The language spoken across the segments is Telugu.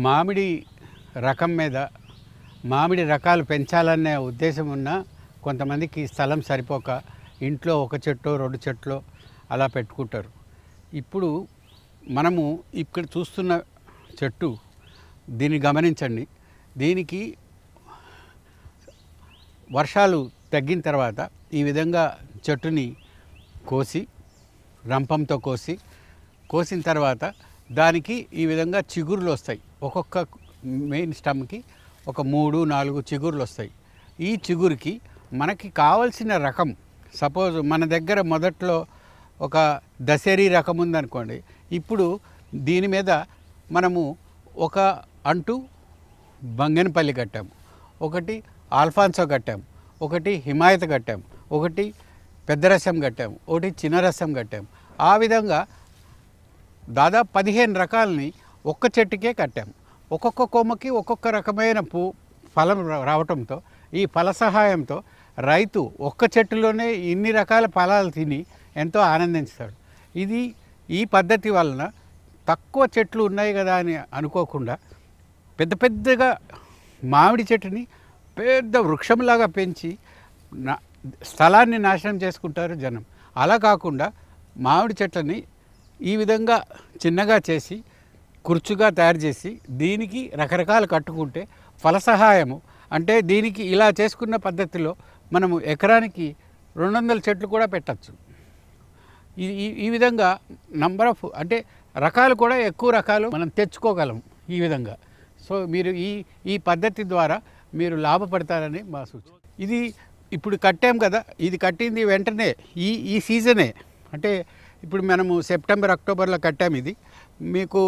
మామిడి రకం మీద మామిడి రకాలు పెంచాలనే ఉద్దేశం ఉన్న కొంతమందికి స్థలం సరిపోక ఇంట్లో ఒక చెట్టు రెండు చెట్లు అలా పెట్టుకుంటారు. ఇప్పుడు మనము ఇక్కడ చూస్తున్న చెట్టు దీన్ని గమనించండి. దీనికి వర్షాలు తగ్గిన తర్వాత ఈ విధంగా చెట్టుని కోసి రంపంతో కోసిన తర్వాత దానికి ఈ విధంగా చిగురులు వస్తాయి. ఒక్కొక్క మెయిన్ స్టమ్కి ఒక 3-4 చిగురులు వస్తాయి. ఈ చిగురికి మనకి కావలసిన రకం, సపోజ్ మన దగ్గర మొదట్లో ఒక దశేరీ రకం ఉందనుకోండి, ఇప్పుడు దీని మీద మనము ఒక అంటూ బంగనపల్లి కట్టాము, ఒకటి ఆల్ఫాన్సో కట్టాము, ఒకటి హిమాయత్ కట్టాము, ఒకటి పెద్ద రసం కట్టాము, ఒకటి చిన్న రసం కట్టాము. ఆ విధంగా దాదాపు 15 రకాలని ఒక్క చెట్టుకే కట్టాము. ఒక్కొక్క కొమ్మకి ఒక్కొక్క రకమైన ఫలం రావటంతో ఈ ఫల సహాయంతో రైతు ఒక్క చెట్టులోనే ఇన్ని రకాల ఫలాలు తిని ఎంతో ఆనందిస్తాడు. ఈ పద్ధతి వలన తక్కువ చెట్లు ఉన్నాయి కదా అని అనుకోకుండా పెద్దగా మామిడి చెట్టుని పెద్ద వృక్షంలాగా పెంచి స్థలాన్ని నాశనం చేసుకుంటారు జనం. అలా కాకుండా మామిడి చెట్లని ఈ విధంగా చిన్నగా చేసి కుర్చుగా తయారు చేసి దీనికి రకరకాలు కట్టుకుంటే ఫల సహాయము అంటే దీనికి ఇలా చేసుకున్న పద్ధతిలో మనము ఎకరానికి 200 చెట్లు కూడా పెట్టచ్చు. ఈ విధంగా నంబర్ ఆఫ్ అంటే రకాలు కూడా ఎక్కువ రకాలు మనం తెచ్చుకోగలం ఈ విధంగా. సో మీరు ఈ పద్ధతి ద్వారా మీరు లాభపడతారని మా సూచన. ఇది ఇప్పుడు కట్టాం కదా, ఇది కట్టింది వెంటనే ఈ సీజనే, అంటే ఇప్పుడు మనము సెప్టెంబర్ అక్టోబర్లో కట్టాము. ఇది మీకు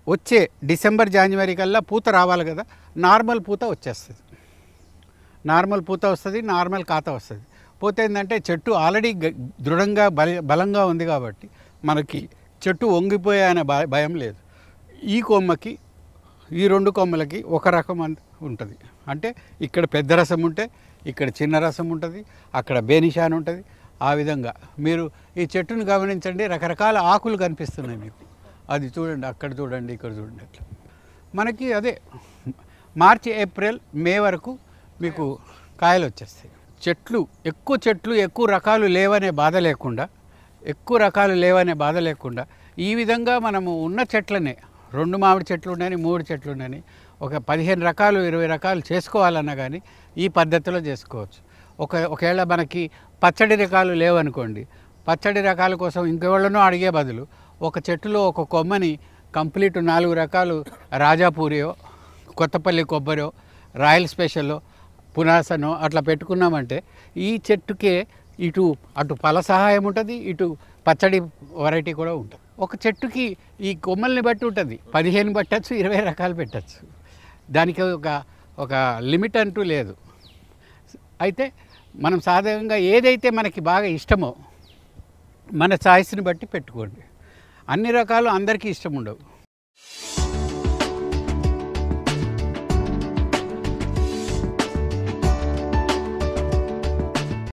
వచ్చే డిసెంబర్ జనవరి కల్లా పూత రావాలి కదా, నార్మల్ పూత వచ్చేస్తుంది. నార్మల్ పూత వస్తుంది, నార్మల్ కాత వస్తుంది. పోతే ఏంటంటే చెట్టు ఆల్రెడీ దృఢంగా బలంగా ఉంది కాబట్టి మనకి చెట్టు వంగిపోయే అనే భయం లేదు. ఈ కొమ్మకి ఈ 2 కొమ్మలకి ఒక రకం ఉంటుంది. అంటే ఇక్కడ పెద్ద రసం ఉంటే ఇక్కడ చిన్న రసం ఉంటుంది, అక్కడ బేనిషాన్ ఉంటుంది. ఆ విధంగా మీరు ఈ చెట్టును గమనించండి, రకరకాల ఆకులు కనిపిస్తున్నాయి మీకు. అది చూడండి, అక్కడ చూడండి, ఇక్కడ చూడండి. అట్లా మనకి అదే మార్చి ఏప్రిల్ మే వరకు మీకు కాయలు వచ్చేస్తాయి. ఎక్కువ రకాలు లేవనే బాధ లేకుండా ఈ విధంగా మనము ఉన్న చెట్లనే 2 మామిడి చెట్లు ఉన్నాయని 3 చెట్లు ఉన్నాయని ఒక 15 రకాలు 20 రకాలు చేసుకోవాలన్నా కానీ ఈ పద్ధతిలో చేసుకోవచ్చు. ఒకవేళ మనకి పచ్చడి రకాలు లేవనుకోండి, పచ్చడి రకాల కోసం ఇంకెవళ్ళనో అడిగే బదులు ఒక చెట్టులో ఒక కొమ్మని కంప్లీట్ 4 రకాలు రాజాపూరియో, కొత్తపల్లి కొబ్బరో, రాయల్ స్పెషల్లో, పునాసనో అట్లా పెట్టుకున్నామంటే ఈ చెట్టుకే అటు ఫల సహాయం ఉంటుంది, ఇటు పచ్చడి వెరైటీ కూడా ఉంటుంది. ఒక చెట్టుకి ఈ కొమ్మల్ని బట్టి ఉంటుంది, 15 పెట్టచ్చు, 20 రకాలు పెట్టచ్చు. దానికి ఒక లిమిట్ అంటూ లేదు. అయితే మనం సాధారణంగా ఏదైతే మనకి బాగా ఇష్టమో మన చాయిస్ని బట్టి పెట్టుకోండి. అన్ని రకాలు అందరికీ ఇష్టం ఉండవు.